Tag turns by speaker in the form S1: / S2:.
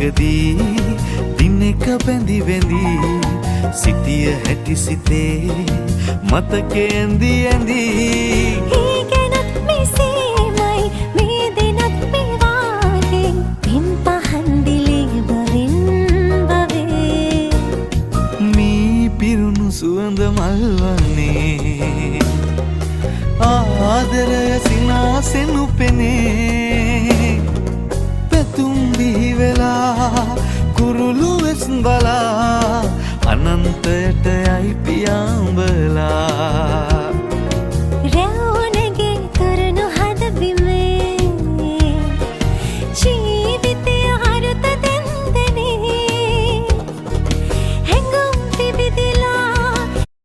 S1: ළඟදී දිනෙක බැඳි වෙඳි සිටිය හැටි සිතේ මතකේ ඇඳි ඇඳි
S2: ඒකනත් මෙසේමයි මේ දෙනත් මේ වාගේ පින් පහන් දිලේ බවින් බවේ
S1: මී පිරුණු සුවඳ මල්වන්නේ ආදරය සිනාසෙන් උපෙනේ පැතුම් බිහි වෙලා කුරුළු වෙස් බලා අනන්තයට යයි පියා